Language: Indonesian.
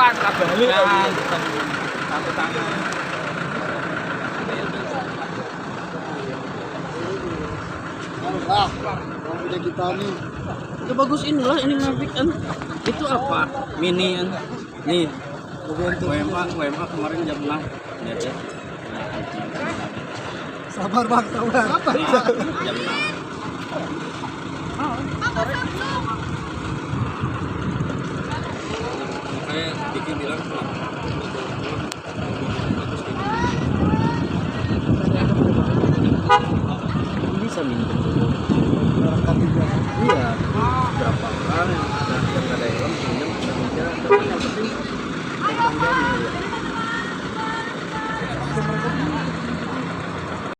Cepat balik kan. Satu tangan. Ah, yang punya kita nih. Itu bagus inilah ini Mavic kan. Itu apa? Mini kan. Nih. WMA kemarin jam 6. Lihat ya. Sabar bang, sabar. Apa? Jam 6. Makanya Diki bilang bisa minjem. Iya. Berapa orang yang ada helm pinjam Indonesia. Tapi yang penting